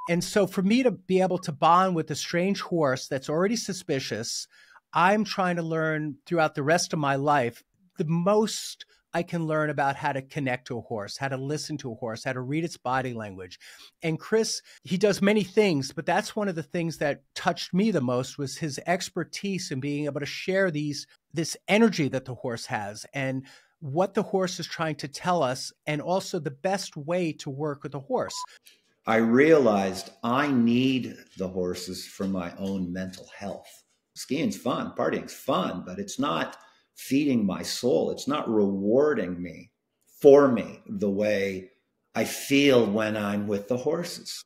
And so for me to be able to bond with a strange horse that's already suspicious, I'm trying to learn throughout the rest of my life the most I can learn about how to connect to a horse, how to listen to a horse, how to read its body language. And Chris, he does many things, but that's one of the things that touched me the most was his expertise in being able to share this energy that the horse has and what the horse is trying to tell us, and also the best way to work with a horse. I realized I need the horses for my own mental health. Skiing's fun, partying's fun, but it's not feeding my soul. It's not rewarding me for me the way I feel when I'm with the horses.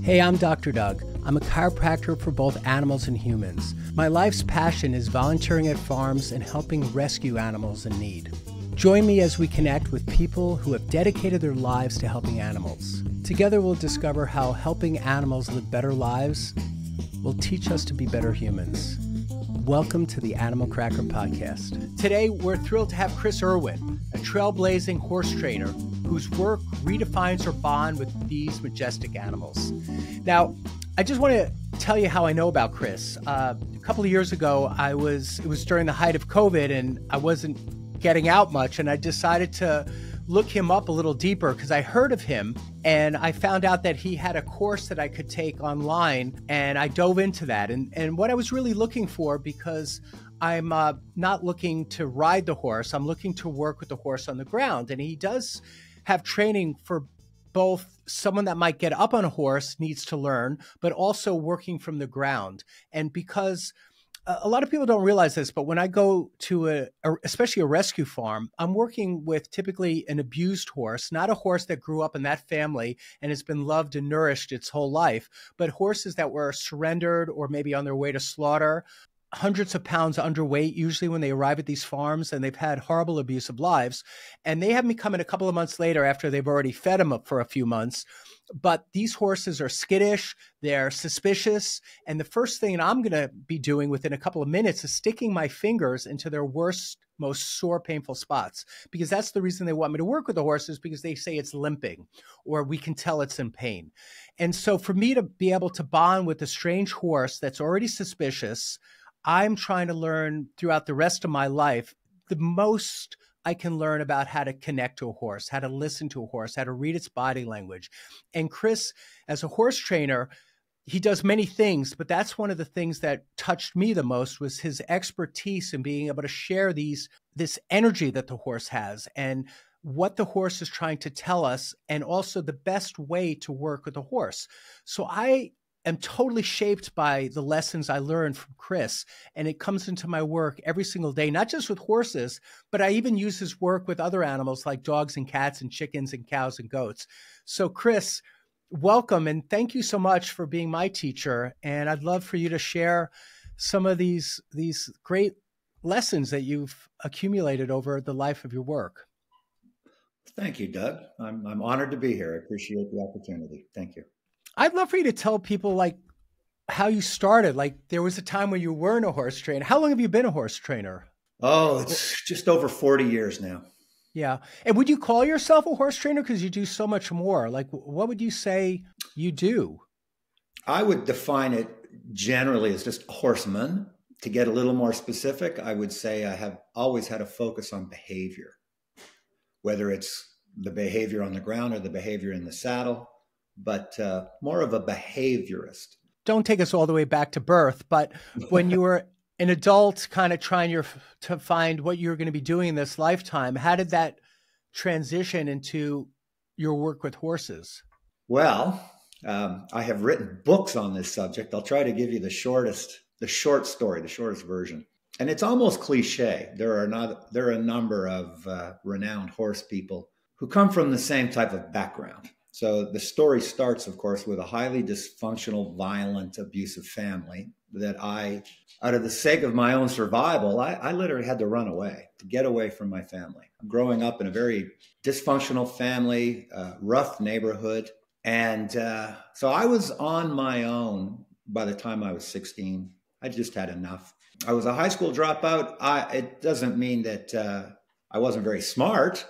Hey, I'm Dr. Doug. I'm a chiropractor for both animals and humans. My life's passion is volunteering at farms and helping rescue animals in need. Join me as we connect with people who have dedicated their lives to helping animals. Together we'll discover how helping animals live better lives will teach us to be better humans. Welcome to the Animal Cracker Podcast. Today we're thrilled to have Chris Irwin, a trailblazing horse trainer whose work redefines our bond with these majestic animals. Now, I just want to tell you how I know about Chris. A couple of years ago, it was during the height of COVID, and I wasn't getting out much, and I decided to look him up a little deeper because I heard of him and I found out that he had a course that I could take online, and I dove into that. And what I was really looking for, because I'm not looking to ride the horse, I'm looking to work with the horse on the ground. And he does have training for both someone that might get up on a horse needs to learn, but also working from the ground. And because a lot of people don't realize this, but when I go to especially a rescue farm, I'm working with typically an abused horse, not a horse that grew up in that family and has been loved and nourished its whole life, but horses that were surrendered or maybe on their way to slaughter, hundreds of pounds underweight, usually when they arrive at these farms, and they've had horrible abusive lives. And they have me come in a couple of months later after they've already fed them up for a few months. But these horses are skittish, they're suspicious. And the first thing that I'm going to be doing within a couple of minutes is sticking my fingers into their worst, most sore, painful spots, because that's the reason they want me to work with the horses, because they say it's limping or we can tell it's in pain. And so for me to be able to bond with a strange horse that's already suspicious, I'm trying to learn throughout the rest of my life the most I can learn about how to connect to a horse, how to listen to a horse, how to read its body language. And Chris, as a horse trainer, he does many things, but that's one of the things that touched me the most was his expertise in being able to share this energy that the horse has and what the horse is trying to tell us, and also the best way to work with a horse. So I am totally shaped by the lessons I learned from Chris, and it comes into my work every single day, not just with horses, but I even use his work with other animals like dogs and cats and chickens and cows and goats. So Chris, welcome, and thank you so much for being my teacher. And I'd love for you to share some of these great lessons that you've accumulated over the life of your work. Thank you, Doug. I'm honored to be here. I appreciate the opportunity. Thank you. I'd love for you to tell people like how you started. Like there was a time when you weren't a horse trainer. How long have you been a horse trainer? Oh, it's just over 40 years now. Yeah. And would you call yourself a horse trainer? Because you do so much more. Like what would you say you do? I would define it generally as just a horseman. To get a little more specific, I would say I have always had a focus on behavior, whether it's the behavior on the ground or the behavior in the saddle, but more of a behaviorist. Don't take us all the way back to birth, but when you were an adult kind of trying to find what you're going to be doing in this lifetime, how did that transition into your work with horses? Well, I have written books on this subject. I'll try to give you the short story, the shortest version. And it's almost cliche. There are a number of renowned horse people who come from the same type of background. So the story starts, of course, with a highly dysfunctional, violent, abusive family that out of the sake of my own survival, I literally had to run away, to get away from my family. I'm growing up in a very dysfunctional family, rough neighborhood. And so I was on my own by the time I was 16. I just had enough. I was a high school dropout. It doesn't mean that I wasn't very smart.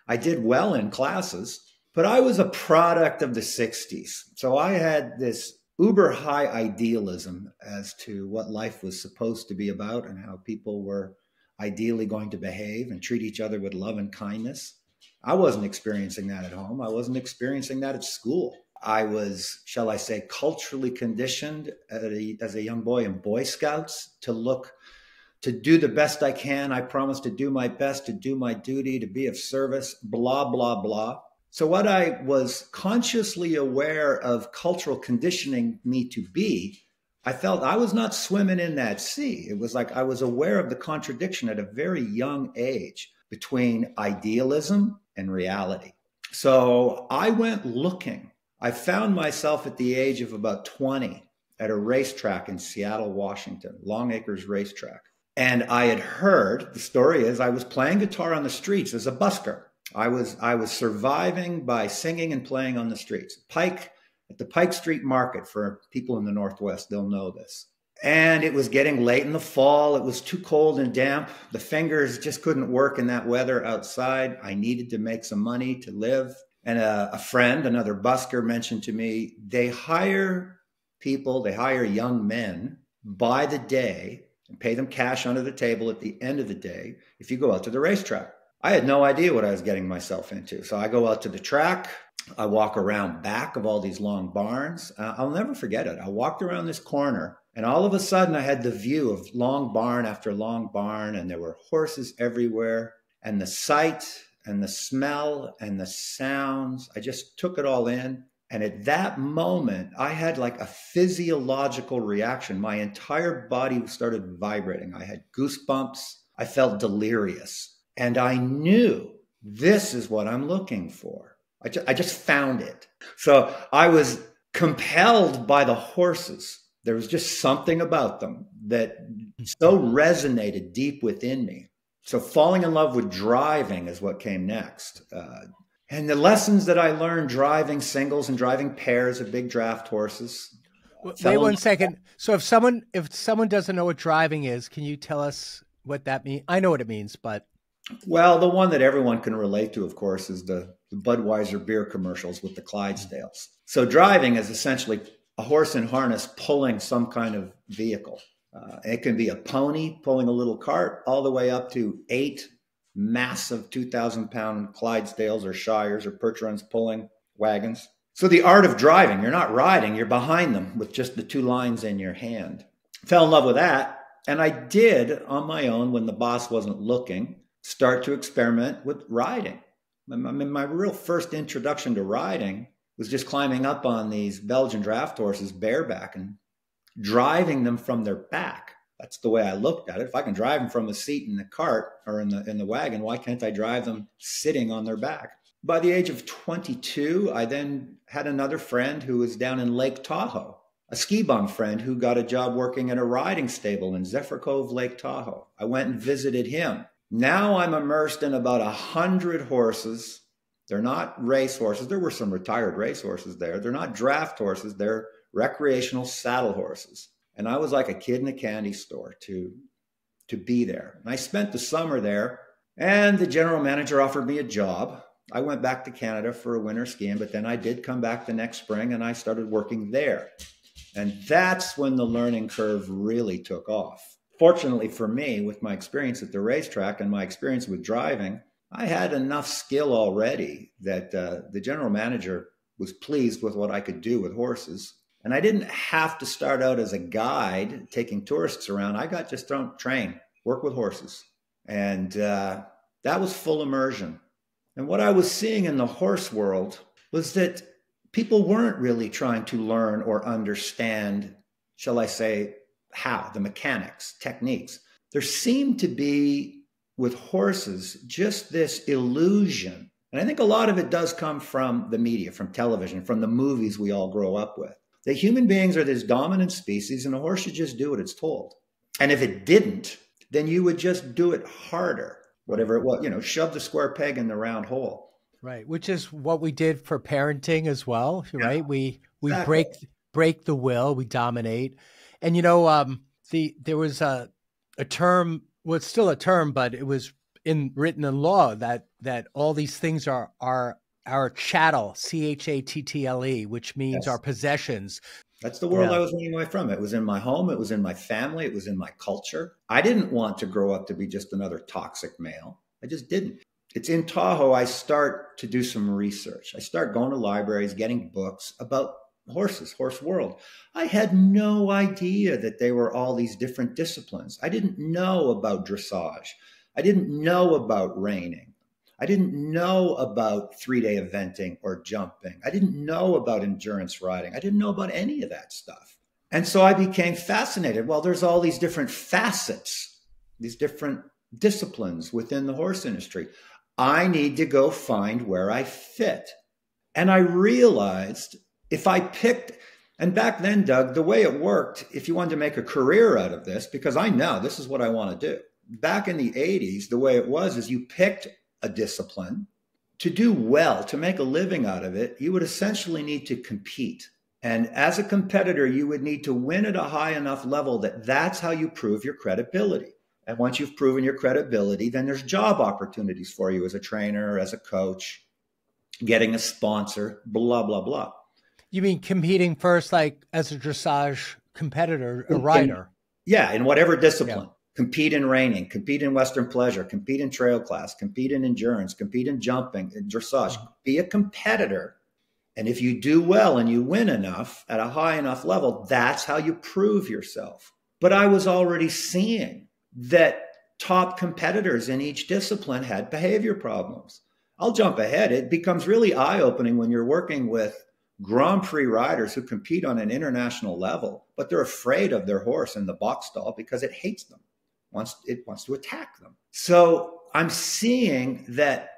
I did well in classes. But I was a product of the 60s. So I had this uber high idealism as to what life was supposed to be about and how people were ideally going to behave and treat each other with love and kindness. I wasn't experiencing that at home. I wasn't experiencing that at school. I was, shall I say, culturally conditioned as a young boy in Boy Scouts to do the best I can. I promise to do my best, to do my duty, to be of service, blah, blah, blah. So what I was consciously aware of cultural conditioning me to be, I felt I was not swimming in that sea. It was like I was aware of the contradiction at a very young age between idealism and reality. So I went looking. I found myself at the age of about 20 at a racetrack in Seattle, Washington, Long Acres Racetrack. And I had heard, the story is, I was playing guitar on the streets as a busker. I was surviving by singing and playing on the streets. At the Pike Street Market, for people in the Northwest, they'll know this. And it was getting late in the fall. It was too cold and damp. The fingers just couldn't work in that weather outside. I needed to make some money to live. And a friend, another busker, mentioned to me, they hire young men by the day and pay them cash under the table at the end of the day if you go out to the racetrack. I had no idea what I was getting myself into. So I go out to the track. I walk around back of all these long barns. I'll never forget it. I walked around this corner, and all of a sudden I had the view of long barn after long barn, and there were horses everywhere, and the sight and the smell and the sounds. I just took it all in. And at that moment, I had like a physiological reaction. My entire body started vibrating. I had goosebumps. I felt delirious. And I knew this is what I'm looking for. I just found it. So I was compelled by the horses. There was just something about them that so resonated deep within me. So falling in love with driving is what came next. And the lessons that I learned driving singles and driving pairs of big draft horses. Wait 1 second. So if someone doesn't know what driving is, can you tell us what that means? I know what it means, but. Well, the one that everyone can relate to, of course, is the Budweiser beer commercials with the Clydesdales. So driving is essentially a horse in harness pulling some kind of vehicle. It can be a pony pulling a little cart all the way up to 8 massive 2,000-pound Clydesdales or Shires or Percherons pulling wagons. So the art of driving, you're not riding, you're behind them with just the 2 lines in your hand. Fell in love with that. And I did, on my own, when the boss wasn't looking, start to experiment with riding. I mean, my real first introduction to riding was just climbing up on these Belgian draft horses bareback and driving them from their back. That's the way I looked at it. If I can drive them from the seat in the cart or in the wagon, why can't I drive them sitting on their back? By the age of 22, I then had another friend who was down in Lake Tahoe, a ski bum friend who got a job working in a riding stable in Zephyr Cove, Lake Tahoe. I went and visited him. Now I'm immersed in about 100 horses. They're not race horses. There were some retired race horses there. They're not draft horses. They're recreational saddle horses. And I was like a kid in a candy store to be there. And I spent the summer there, and the general manager offered me a job. I went back to Canada for a winter skiing, but then I did come back the next spring and I started working there. And that's when the learning curve really took off. Fortunately for me, with my experience at the racetrack and my experience with driving, I had enough skill already that the general manager was pleased with what I could do with horses. And I didn't have to start out as a guide taking tourists around. I got just train, work with horses. And that was full immersion. And what I was seeing in the horse world was that people weren't really trying to learn or understand, shall I say, how, the mechanics, techniques. There seemed to be, with horses, just this illusion. And I think a lot of it does come from the media, from television, from the movies we all grow up with. That human beings are this dominant species and a horse should just do what it's told. And if it didn't, then you would just do it harder, whatever it was, shove the square peg in the round hole. Right, which is what we did for parenting as well, right? Yeah, We exactly. break the will, we dominate. And there was a term, well, it's still a term, but it was written in law that all these things are our chattel, chattle, which means our Yes. possessions. That's the world I was running away from. It was in my home. It was in my family. It was in my culture. I didn't want to grow up to be just another toxic male. I just didn't. It's in Tahoe, I start to do some research. I start going to libraries, getting books about horses, horse world. I had no idea that they were all these different disciplines. I didn't know about dressage. I didn't know about reining. I didn't know about 3-day eventing or jumping. I didn't know about endurance riding. I didn't know about any of that stuff. And so I became fascinated. Well, there's all these different facets, these different disciplines within the horse industry. I need to go find where I fit. And I realized if I picked, and back then, Doug, the way it worked, if you wanted to make a career out of this, because I know this is what I want to do. Back in the 80s, the way it was is you picked a discipline. To do well, to make a living out of it, you would essentially need to compete. And as a competitor, you would need to win at a high enough level that that's how you prove your credibility. And once you've proven your credibility, then there's job opportunities for you as a trainer, as a coach, getting a sponsor, blah, blah, blah. You mean competing first, like as a dressage competitor, a rider? Yeah, in whatever discipline. Yeah. Compete in reining, compete in Western pleasure, compete in trail class, compete in endurance, compete in jumping, in dressage. Be a competitor. And if you do well and you win enough at a high enough level, that's how you prove yourself. But I was already seeing that top competitors in each discipline had behavior problems. I'll jump ahead. It becomes really eye-opening when you're working with Grand Prix riders who compete on an international level, but they're afraid of their horse in the box stall because it hates them. It wants to attack them. So I'm seeing that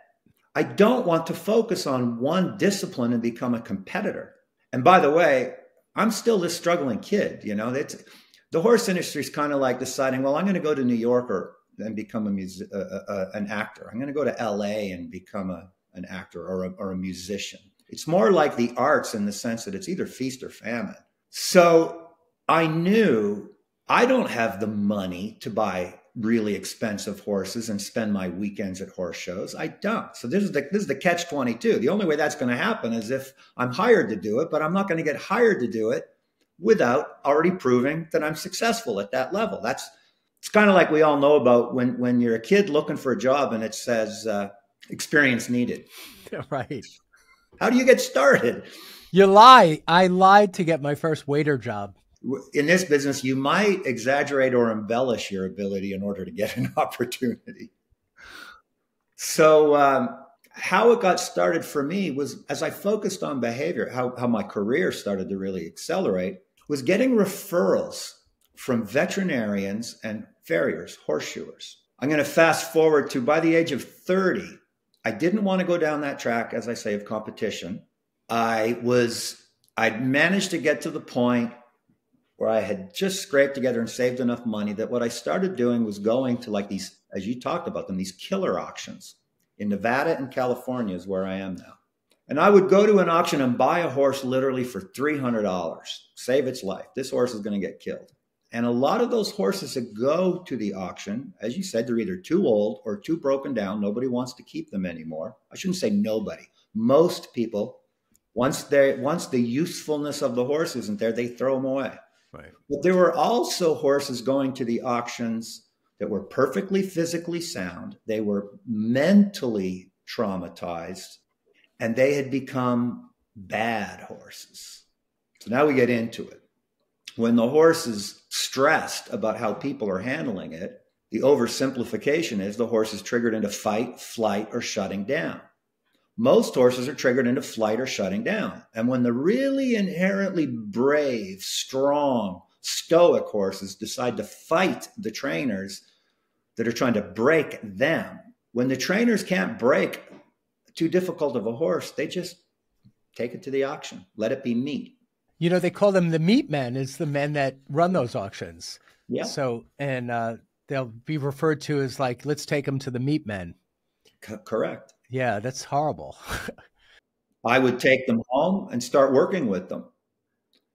I don't want to focus on one discipline and become a competitor. And by the way, I'm still this struggling kid. You know, the horse industry is kind of like deciding, well, I'm going to go to New York and become an actor. I'm going to go to LA and become an actor or a musician. It's more like the arts in the sense that it's either feast or famine. So I knew I don't have the money to buy really expensive horses and spend my weekends at horse shows. I don't. So this is the catch-22. The only way that's going to happen is if I'm hired to do it, but I'm not going to get hired to do it without already proving that I'm successful at that level. It's kind of like we all know about when you're a kid looking for a job and it says experience needed. Right. How do you get started? You lie. I lied to get my first waiter job. In this business, you might exaggerate or embellish your ability in order to get an opportunity. So how it got started for me was as I focused on behavior, how my career started to really accelerate was getting referrals from veterinarians and farriers, horseshoers. I'm going to fast forward to by the age of 30. I didn't want to go down that track, as I say, of competition. I'd managed to get to the point where I had just scraped together and saved enough money that what I started doing was going to like these, as you talked about them, these killer auctions in Nevada and California is where I am now. And I would go to an auction and buy a horse literally for $300, save its life. This horse is going to get killed. And a lot of those horses that go to the auction, as you said, they're either too old or too broken down. Nobody wants to keep them anymore. I shouldn't say nobody. Most people, once the usefulness of the horse isn't there, they throw them away. Right. But there were also horses going to the auctions that were perfectly physically sound. They were mentally traumatized, and they had become bad horses. So now we get into it. When the horse is stressed about how people are handling it, the oversimplification is the horse is triggered into fight, flight, or shutting down. Most horses are triggered into flight or shutting down. And when the really inherently brave, strong, stoic horses decide to fight the trainers that are trying to break them, when the trainers can't break too difficult of a horse, they just take it to the auction, let it be meat. You know, they call them the meat men. It's the men that run those auctions. Yeah. So, and they'll be referred to as like, let's take them to the meat men. Correct. Yeah, that's horrible. I would take them home and start working with them.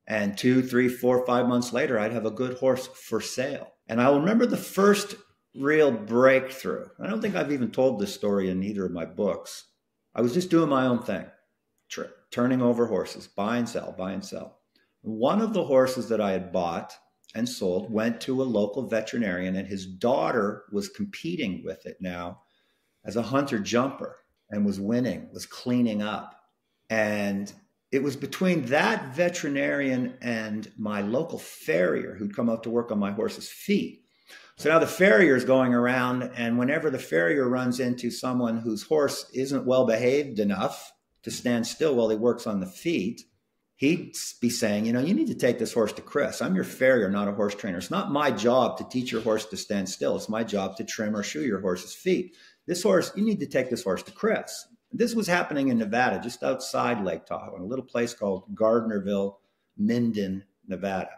And 2, 3, 4, 5 months later, I'd have a good horse for sale. And I'll remember the first real breakthrough. I don't think I've even told this story in either of my books. I was just doing my own thing, turning over horses, buy and sell, buy and sell. One of the horses that I had bought and sold went to a local veterinarian, and his daughter was competing with it now as a hunter jumper and was winning, was cleaning up. And it was between that veterinarian and my local farrier who'd come out to work on my horse's feet. So now the farrier is going around, and whenever the farrier runs into someone whose horse isn't well behaved enough to stand still while he works on the feet, he'd be saying, you need to take this horse to Chris. I'm your farrier, not a horse trainer. It's not my job to teach your horse to stand still. It's my job to trim or shoe your horse's feet. This horse, you need to take this horse to Chris. This was happening in Nevada, just outside Lake Tahoe, in a little place called Gardnerville, Minden, Nevada.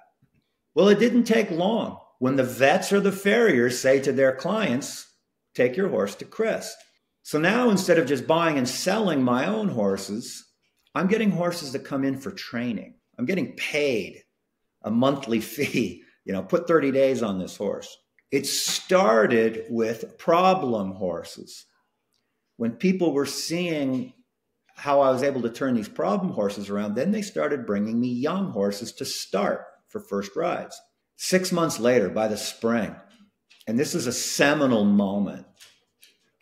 Well, it didn't take long when the vets or the farriers say to their clients, take your horse to Chris. So now instead of just buying and selling my own horses, I'm getting horses that come in for training. I'm getting paid a monthly fee, put 30 days on this horse. It started with problem horses. When people were seeing how I was able to turn these problem horses around, then they started bringing me young horses to start for first rides. 6 months later, by the spring, and this is a seminal moment,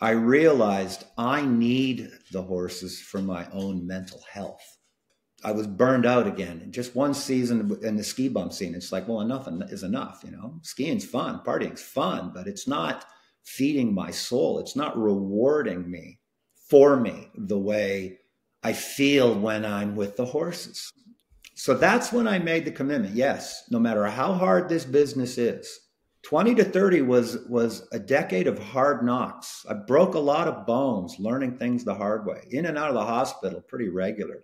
I realized I need the horses for my own mental health. I was burned out again. Just one season in the ski bum scene, it's like, well, enough is enough. Skiing's fun, partying's fun, but it's not feeding my soul. It's not rewarding me for me the way I feel when I'm with the horses. So that's when I made the commitment. Yes, no matter how hard this business is, 20 to 30 was a decade of hard knocks. I broke a lot of bones learning things the hard way, in and out of the hospital pretty regularly.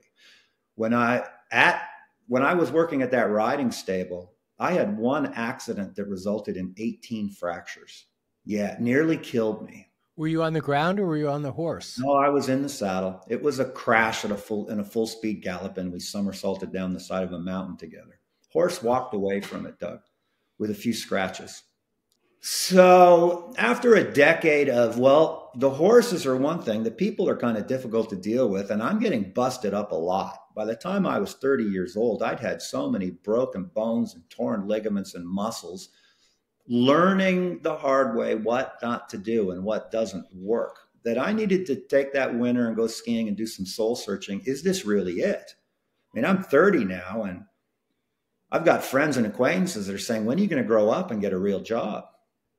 When I was working at that riding stable, I had one accident that resulted in 18 fractures. Yeah, it nearly killed me. Were you on the ground or were you on the horse? No, I was in the saddle. It was a crash in a full speed gallop, and we somersaulted down the side of a mountain together. Horse walked away from it, Doug, with a few scratches. So after a decade of, the horses are one thing, the people are kind of difficult to deal with, and I'm getting busted up a lot. By the time I was 30 years old, I'd had so many broken bones and torn ligaments and muscles, learning the hard way what not to do and what doesn't work, that I needed to take that winter and go skiing and do some soul searching. Is this really it? I mean, I'm 30 now, and I've got friends and acquaintances that are saying, when are you going to grow up and get a real job?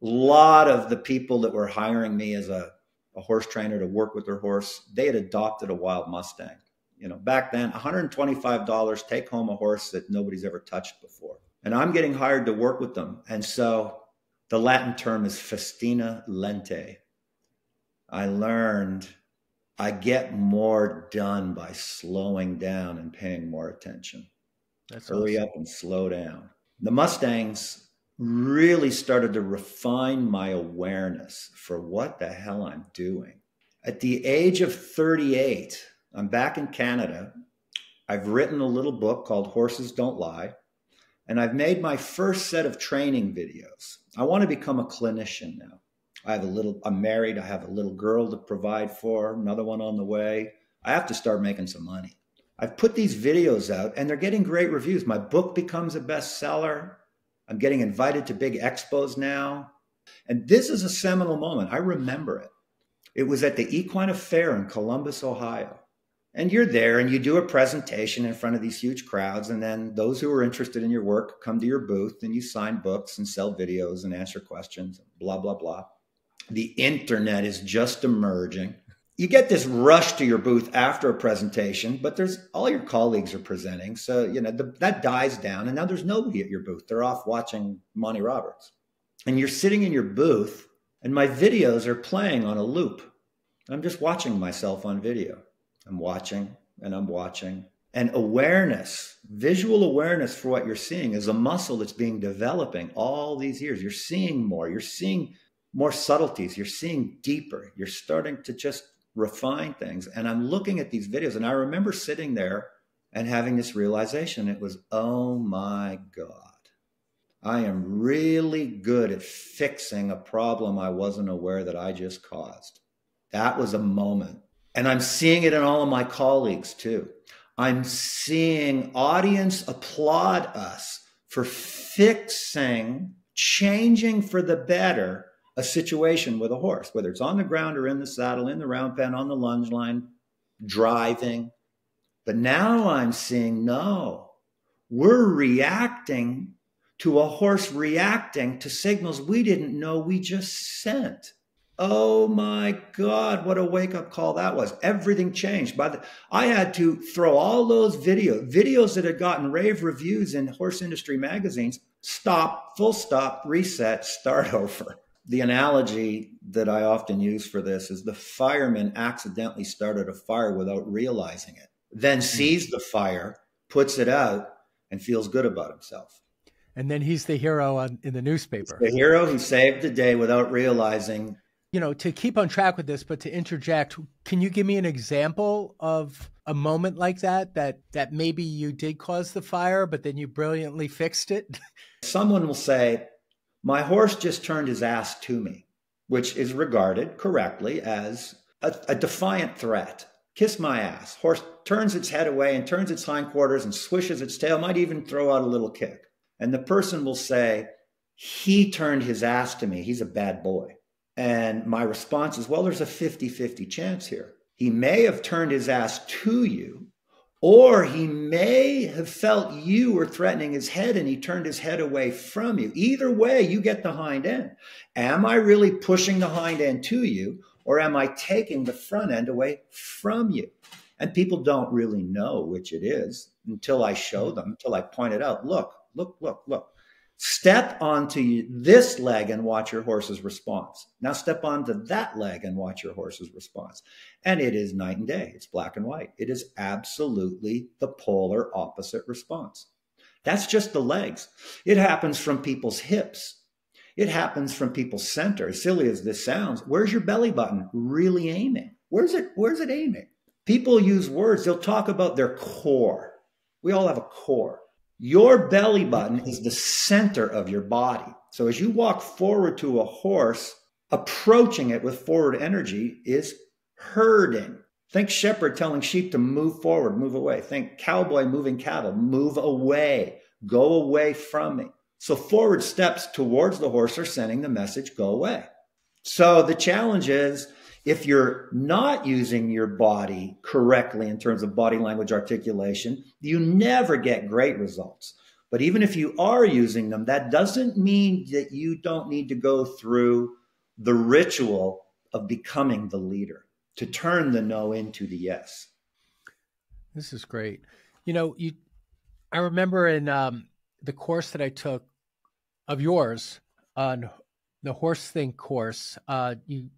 A lot of the people that were hiring me as a horse trainer to work with their horse, they had adopted a wild Mustang. Back then, $125, take home a horse that nobody's ever touched before. And I'm getting hired to work with them. And so the Latin term is festina lente. I learned I get more done by slowing down and paying more attention. Hurry up and slow down. The Mustangs really started to refine my awareness for what the hell I'm doing. At the age of 38, I'm back in Canada. I've written a little book called Horses Don't Lie, and I've made my first set of training videos. I want to become a clinician now. I'm married. I have a little girl to provide for, another one on the way. I have to start making some money. I've put these videos out, and they're getting great reviews. My book becomes a bestseller. I'm getting invited to big expos now. And this is a seminal moment. I remember it. It was at the Equine Fair in Columbus, Ohio. And you're there and you do a presentation in front of these huge crowds. And then those who are interested in your work come to your booth and you sign books and sell videos and answer questions, blah, blah, blah. The internet is just emerging. You get this rush to your booth after a presentation, but all your colleagues are presenting. So, that dies down and now there's nobody at your booth. They're off watching Monty Roberts. And you're sitting in your booth and my videos are playing on a loop. I'm just watching myself on video. I'm watching and I'm watching. And awareness, visual awareness for what you're seeing is a muscle that's being developing all these years. You're seeing more. You're seeing more subtleties. You're seeing deeper. You're starting to just refine things. And I'm looking at these videos and I remember sitting there and having this realization. It was, oh my God, I am really good at fixing a problem I wasn't aware that I just caused. That was a moment. And I'm seeing it in all of my colleagues too. I'm seeing audience applaud us for fixing, changing for the better a situation with a horse, whether it's on the ground or in the saddle, in the round pen, on the lunge line, driving. But now I'm seeing, no, we're reacting to a horse reacting to signals we didn't know we just sent. Oh my God, what a wake-up call that was. Everything changed. I had to throw all those videos that had gotten rave reviews in horse industry magazines, stop, full stop, reset, start over. The analogy that I often use for this is the fireman accidentally started a fire without realizing it, then sees the fire, puts it out, and feels good about himself. And then he's the hero in the newspaper. The hero who saved the day without realizing. You know, to keep on track with this, but to interject, can you give me an example of a moment like that maybe you did cause the fire, but then you brilliantly fixed it? Someone will say, my horse just turned his ass to me, which is regarded correctly as a defiant threat. Kiss my ass. Horse turns its head away and turns its hindquarters and swishes its tail, might even throw out a little kick. And the person will say, he turned his ass to me. He's a bad boy. And my response is, well, there's a 50-50 chance here. He may have turned his ass to you, or he may have felt you were threatening his head and he turned his head away from you. Either way, you get the hind end. Am I really pushing the hind end to you, or am I taking the front end away from you? And people don't really know which it is until I show them, until I point it out. Look. Step onto this leg and watch your horse's response. Now step onto that leg and watch your horse's response. And it is night and day. It's black and white. It is absolutely the polar opposite response. That's just the legs. It happens from people's hips. It happens from people's center. As silly as this sounds, where's your belly button really aiming? Where's it aiming? People use words. They'll talk about their core. We all have a core. Your belly button is the center of your body. So as you walk forward to a horse, approaching it with forward energy is herding. Think shepherd telling sheep to move forward, move away. Think cowboy moving cattle, move away, go away from me. So forward steps towards the horse are sending the message, go away. So the challenge is, if you're not using your body correctly in terms of body language articulation, you never get great results. But even if you are using them, that doesn't mean that you don't need to go through the ritual of becoming the leader to turn the no into the yes. This is great. You know, I remember in the course that I took of yours on the Horse Think course, you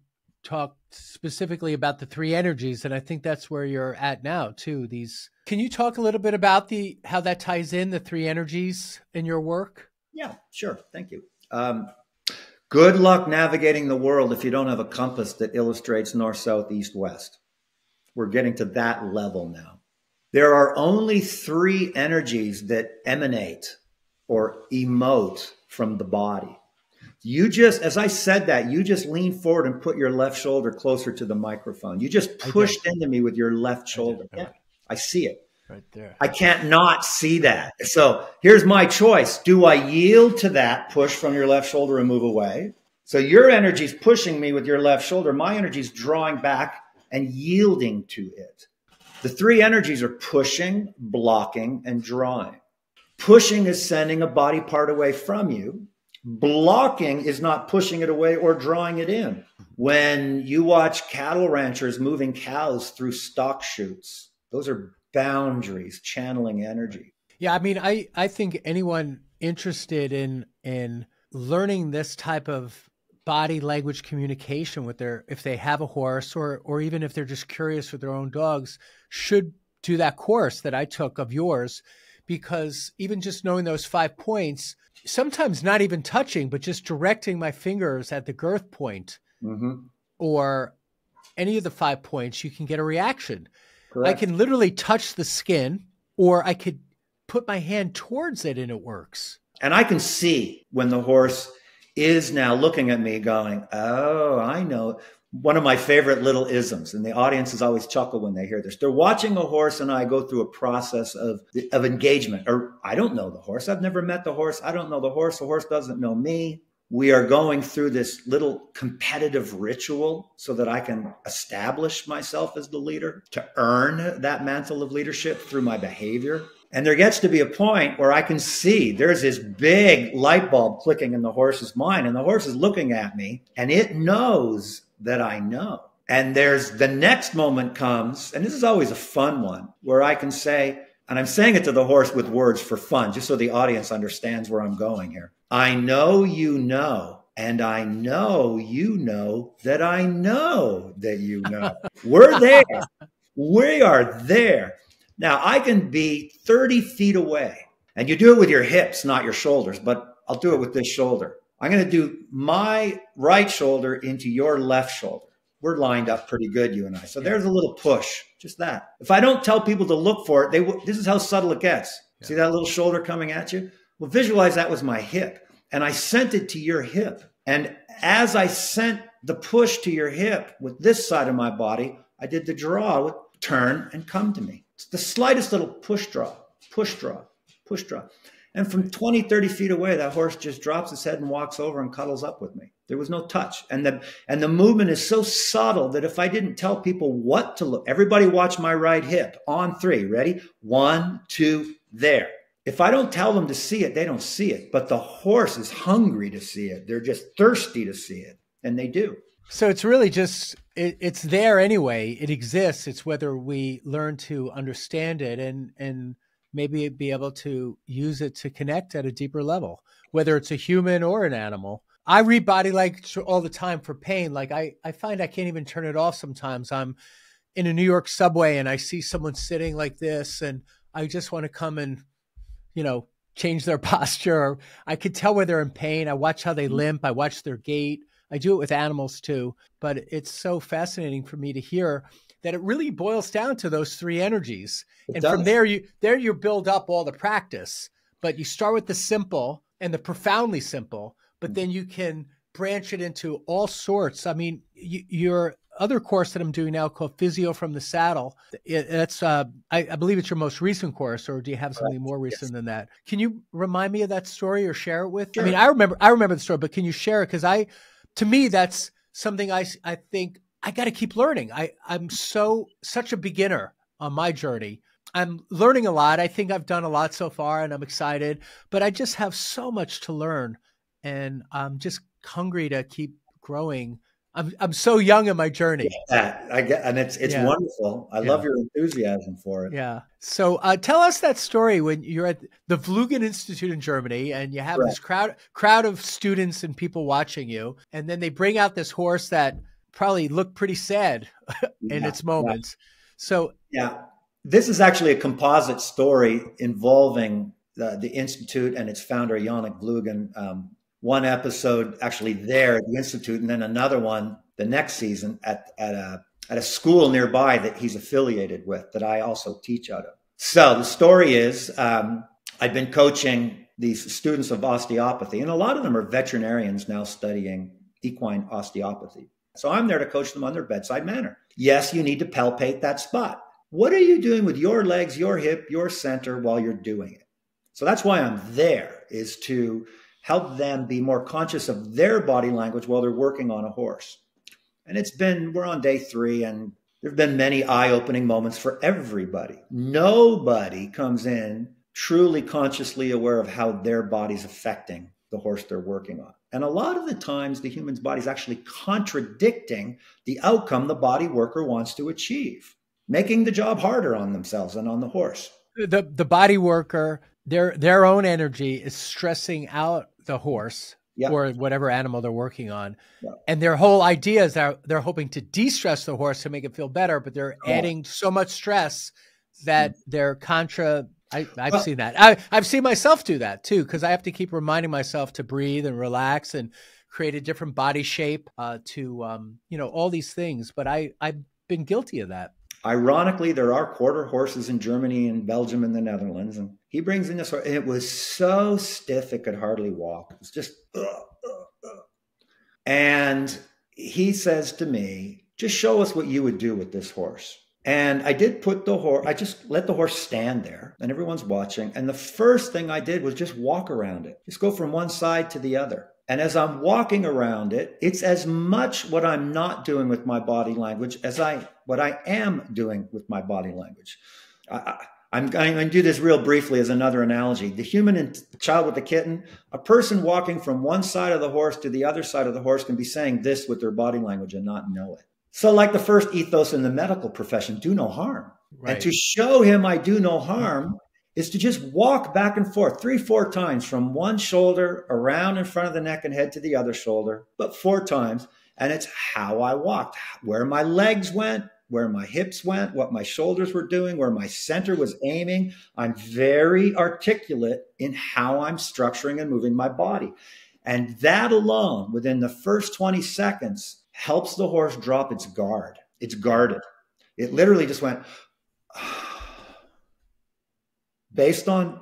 talked specifically about the three energies, and I think that's where you're at now too. Can you talk a little bit about how that ties in, the three energies in your work? Yeah, sure. Thank you. Good luck navigating the world if you don't have a compass that illustrates north, south, east, west. We're getting to that level now. There are only three energies that emanate or emote from the body. As I said that, you just leaned forward and put your left shoulder closer to the microphone. You just pushed into me with your left shoulder. Yeah, I see it. Right there. I can't not see that. So here's my choice. Do I yield to that push from your left shoulder and move away? So your energy is pushing me with your left shoulder. My energy is drawing back and yielding to it. The three energies are pushing, blocking, and drawing. Pushing is sending a body part away from you. Blocking is not pushing it away or drawing it in. When you watch cattle ranchers moving cows through stock chutes, those are boundaries, channeling energy. Yeah, I mean, I think anyone interested in learning this type of body language communication if they have a horse or even if they're just curious with their own dogs, should do that course that I took of yours, because even just knowing those 5 points, sometimes not even touching, but just directing my fingers at the girth point or any of the 5 points, you can get a reaction. Correct. I can literally touch the skin, or I could put my hand towards it and it works. And I can see when the horse is now looking at me going, oh, I know. one of my favorite little isms, and the audiences always chuckle when they hear this. They're watching a horse and I go through a process of engagement, or I don't know the horse. I've never met the horse. I don't know the horse. The horse doesn't know me. We are going through this little competitive ritual so that I can establish myself as the leader, to earn that mantle of leadership through my behavior. And there gets to be a point where I can see there's this big light bulb clicking in the horse's mind, and the horse is looking at me and it knows that I know. And there's the next moment comes, and this is always a fun one, where I can say, and I'm saying it to the horse with words for fun, just so the audience understands where I'm going here. I know you know, and I know you know that I know that you know. We're there. We are there. Now, I can be 30 feet away, and you do it with your hips, not your shoulders, but I'll do it with this shoulder. I'm going to do my right shoulder into your left shoulder. We're lined up pretty good, you and I. So there's a little push, just that. If I don't tell people to look for it, this is how subtle it gets. Yeah. See that little shoulder coming at you? Well, visualize that was my hip, and I sent it to your hip. And as I sent the push to your hip with this side of my body, I did the draw with turn and come to me. It's the slightest little push draw, push draw, push draw. And from 20, 30 feet away, that horse just drops its head and walks over and cuddles up with me. There was no touch. And the movement is so subtle that if I didn't tell people what to look, everybody watch my right hip on 3. Ready? 1, 2, there. If I don't tell them to see it, they don't see it. But the horse is hungry to see it. They're just thirsty to see it. And they do. So it's really just, it's there anyway. It exists. It's whether we learn to understand it and maybe be able to use it to connect at a deeper level, whether it's a human or an animal. I read body language all the time for pain. Like I find I can't even turn it off sometimes. I'm in a New York subway and I see someone sitting like this and I just want to come and, change their posture. Or I could tell where they're in pain. I watch how they limp. I watch their gait. I do it with animals too, but it's so fascinating for me to hear that it really boils down to those 3 energies. From there you build up all the practice, but you start with the simple and the profoundly simple, but then you can branch it into all sorts. I mean, your other course that I'm doing now called Physio from the Saddle, that's I believe it's your most recent course, or do you have something more recent than that? Can you remind me of that story or share it with? Sure. I mean, I remember the story, but can you share it? Because to me, that's something I think I got to keep learning. I'm such a beginner on my journey. I'm learning a lot. I think I've done a lot so far and I'm excited, but I just have so much to learn and I'm just hungry to keep growing. I'm so young in my journey. Yeah, and it's wonderful. I love your enthusiasm for it. Yeah. So tell us that story when you're at the Vlugen Institute in Germany and you have this crowd of students and people watching you, and then they bring out this horse that probably looked pretty sad in its moments. So this is actually a composite story involving the Institute and its founder, Yannick Vlugen. One episode actually there at the Institute, and then another one the next season at a school nearby that he's affiliated with that I also teach out of. So the story is I've been coaching these students of osteopathy, and a lot of them are veterinarians now studying equine osteopathy. So I'm there to coach them on their bedside manner. Yes, you need to palpate that spot. What are you doing with your legs, your hip, your center while you're doing it? So that's why I'm there, is to help them be more conscious of their body language while they're working on a horse. And we're on day 3, and there have been many eye-opening moments for everybody. Nobody comes in truly consciously aware of how their body's affecting the horse they're working on. And a lot of the times, the human's body is actually contradicting the outcome the body worker wants to achieve, making the job harder on themselves and on the horse. The body worker, their own energy is stressing out the horse or whatever animal they're working on. And their whole idea is that they're hoping to de-stress the horse to make it feel better, but they're adding so much stress that they're I've seen that. I've seen myself do that too, because I have to keep reminding myself to breathe and relax and create a different body shape to all these things. But I've been guilty of that. Ironically, there are quarter horses in Germany and Belgium and the Netherlands. And he brings in this horse, and it was so stiff it could hardly walk. It was just, And he says to me, just show us what you would do with this horse. And I did put the horse, I just let the horse stand there and everyone's watching. And the first thing I did was just walk around it, just go from one side to the other. And as I'm walking around it, it's as much what I'm not doing with my body language as what I am doing with my body language. I'm going to do this real briefly as another analogy. The human and the child with the kitten, a person walking from one side of the horse to the other side of the horse can be saying this with their body language and not know it. So like the first ethos in the medical profession, do no harm. Right. And to show him I do no harm is to just walk back and forth 3-4 times from one shoulder around in front of the neck and head to the other shoulder, but 4 times. And it's how I walked, where my legs went, where my hips went, what my shoulders were doing, where my center was aiming. I'm very articulate in how I'm structuring and moving my body. And that alone, within the first 20 seconds, helps the horse drop its guard. It's guarded. It literally just went based on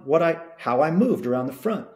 how I moved around the front.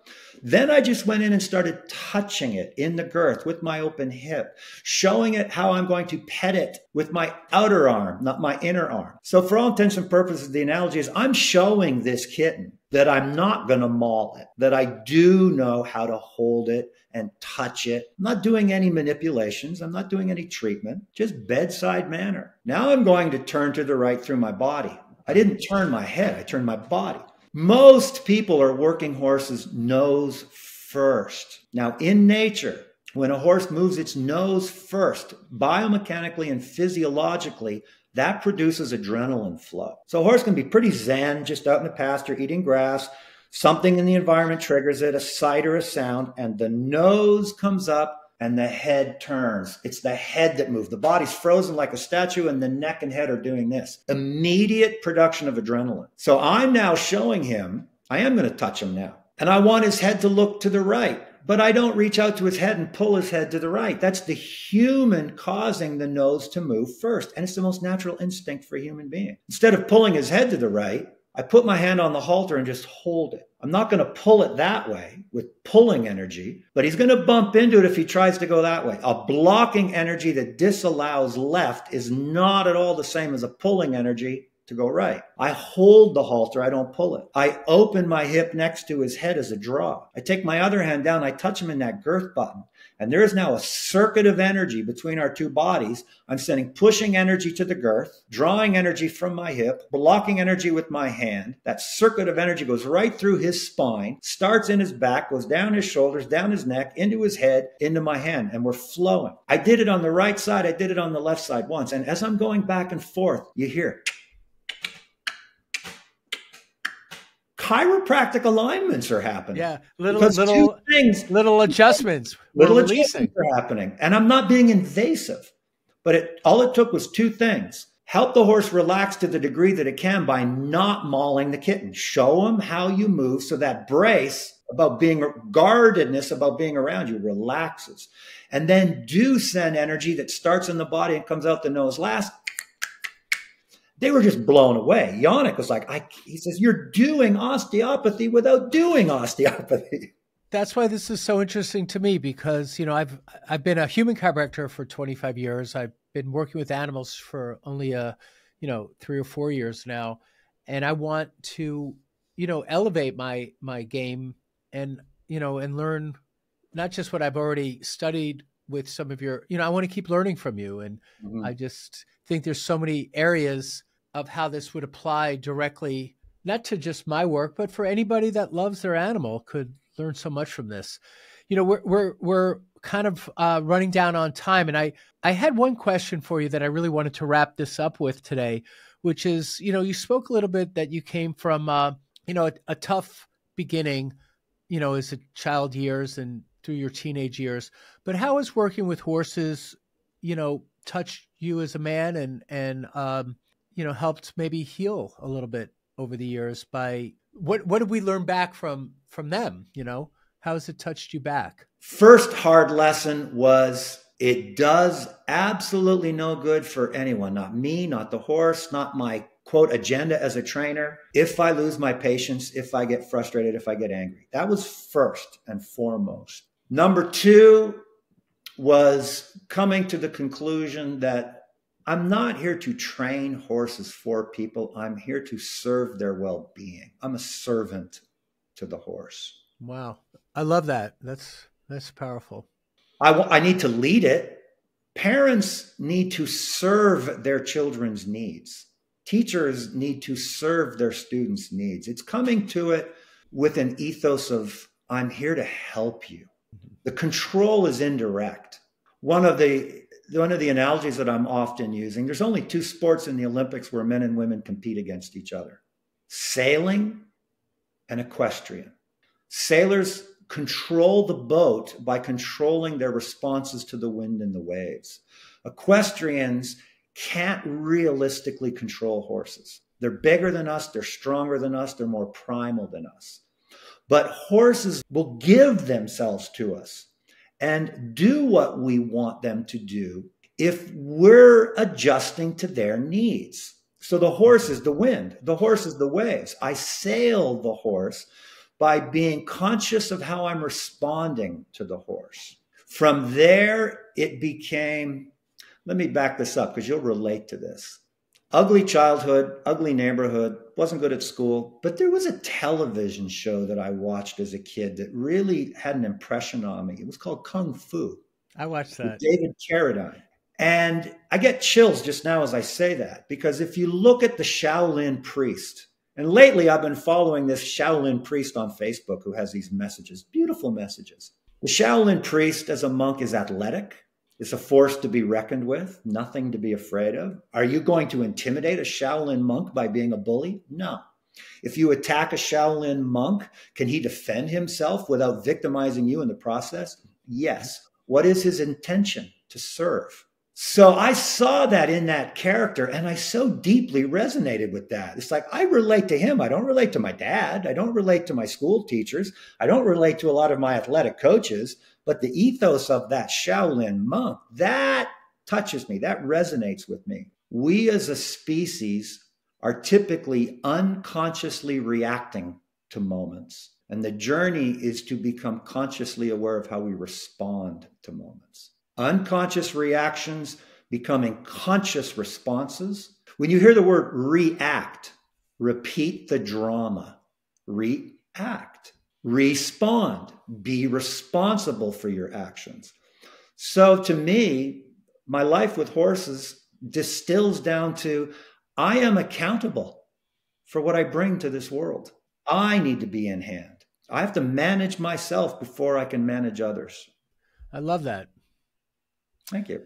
Then I just went in and started touching it in the girth with my open hip, showing it how I'm going to pet it with my outer arm, not my inner arm. So for all intents and purposes, the analogy is I'm showing this kitten that I'm not going to maul it, that I do know how to hold it and touch it. I'm not doing any manipulations. I'm not doing any treatment, just bedside manner. Now I'm going to turn to the right through my body. I didn't turn my head. I turned my body. Most people are working horses nose first. Now, in nature, when a horse moves its nose first, biomechanically and physiologically, that produces adrenaline flow. So a horse can be pretty zen, just out in the pasture, eating grass. Something in the environment triggers it, a sight or a sound, and the nose comes up and the head turns. It's the head that moves. The body's frozen like a statue and the neck and head are doing this. Immediate production of adrenaline. So I'm now showing him, I am going to touch him now. And I want his head to look to the right, but I don't reach out to his head and pull his head to the right. That's the human causing the nose to move first. And it's the most natural instinct for a human being. Instead of pulling his head to the right, I put my hand on the halter and just hold it. I'm not going to pull it that way with pulling energy, but he's going to bump into it if he tries to go that way. A blocking energy that disallows left is not at all the same as a pulling energy to go right. I hold the halter, I don't pull it. I open my hip next to his head as a draw. I take my other hand down, I touch him in that girth button. And there is now a circuit of energy between our two bodies. I'm sending pushing energy to the girth, drawing energy from my hip, blocking energy with my hand. That circuit of energy goes right through his spine, starts in his back, goes down his shoulders, down his neck, into his head, into my hand, and we're flowing. I did it on the right side. I did it on the left side once. And as I'm going back and forth, you hear chiropractic alignments are happening. Yeah, little adjustments. Little adjustments are happening. And I'm not being invasive, but all it took was 2 things. Help the horse relax to the degree that it can by not mauling the kitten. Show him how you move so that brace about being guardedness about being around you relaxes. And then do send energy that starts in the body and comes out the nose last. They were just blown away. Yannick was like, he says, you're doing osteopathy without doing osteopathy. That's why this is so interesting to me because, you know, I've been a human chiropractor for 25 years. I've been working with animals for only 3 or 4 years now. And I want to, elevate my game and, and learn not just what I've already studied with some of your, I want to keep learning from you. And I just think there's so many areas of how this would apply directly, not to just my work, but for anybody that loves their animal could learn so much from this. We're kind of running down on time. And I had one question for you that I really wanted to wrap this up with today, which is, you spoke a little bit that you came from, a tough beginning, as a child years and through your teenage years, but how has working with horses, touched you as a man and helped maybe heal a little bit over the years by what did we learn back from them? How has it touched you back? First hard lesson was it does absolutely no good for anyone, not me, not the horse, not my quote agenda as a trainer. If I lose my patience, if I get frustrated, if I get angry, that was first and foremost. Number 2, was coming to the conclusion that I'm not here to train horses for people. I'm here to serve their well-being. I'm a servant to the horse. Wow. I love that. That's powerful. I need to lead it. Parents need to serve their children's needs. Teachers need to serve their students' needs. It's coming to it with an ethos of, I'm here to help you. The control is indirect. One of the analogies that I'm often using, there's only two sports in the Olympics where men and women compete against each other: sailing and equestrian. Sailors control the boat by controlling their responses to the wind and the waves. Equestrians can't realistically control horses. They're bigger than us, they're stronger than us, they're more primal than us. But horses will give themselves to us and do what we want them to do if we're adjusting to their needs. So the horse is the wind, the horse is the waves. I sail the horse by being conscious of how I'm responding to the horse. From there, it became, let me back this up because you'll relate to this. Ugly childhood, ugly neighborhood, wasn't good at school, but there was a television show that I watched as a kid that really had an impression on me. It was called Kung Fu. I watched that. With David Carradine. And I get chills just now as I say that, because if you look at the Shaolin priest, and lately I've been following this Shaolin priest on Facebook who has these messages, beautiful messages. The Shaolin priest as a monk is athletic. It's a force to be reckoned with, nothing to be afraid of. Are you going to intimidate a Shaolin monk by being a bully? No. If you attack a Shaolin monk, can he defend himself without victimizing you in the process? Yes. What is his intention? To serve. So I saw that in that character, and I so deeply resonated with that. It's like, I relate to him. I don't relate to my dad. I don't relate to my school teachers. I don't relate to a lot of my athletic coaches. But the ethos of that Shaolin monk, that touches me. That resonates with me. We as a species are typically unconsciously reacting to moments. And the journey is to become consciously aware of how we respond to moments. Unconscious reactions becoming conscious responses. When you hear the word react, repeat the drama. React. Respond. Be responsible for your actions. So to me, my life with horses distills down to, I am accountable for what I bring to this world. I need to be in hand. I have to manage myself before I can manage others. I love that. Thank you.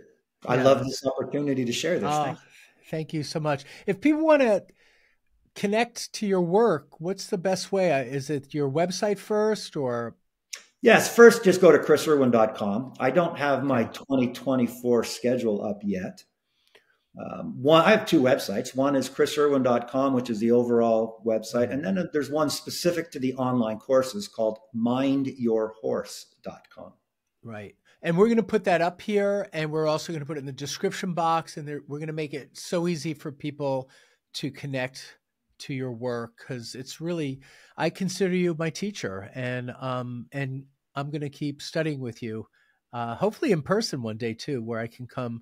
I love this opportunity to share this. Thank you so much. If people want to connect to your work, what's the best way? Is it your website first or? Yes, first just go to chrisirwin.com. I don't have my 2024 schedule up yet. I have two websites. One is chrisirwin.com, which is the overall website. And then there's one specific to the online courses called mindyourhorse.com. Right. And we're going to put that up here, and we're also going to put it in the description box, and we're going to make it so easy for people to connect to your work, because it's really, I consider you my teacher, and I'm going to keep studying with you, hopefully in person one day too, where I can come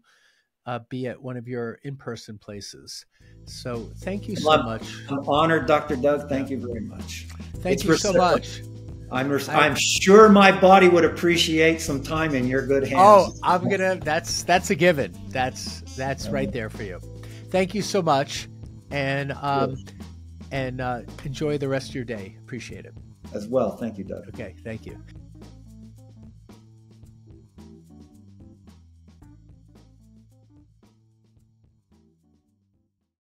be at one of your in-person places. So thank you so much. I'm honored, Dr. Doug. Thank you very much. Thank you so much. I'm sure my body would appreciate some time in your good hands. Oh, that's a given. That's right there for you. Thank you so much. And enjoy the rest of your day. Appreciate it. As well. Thank you, Doug. Okay. Thank you.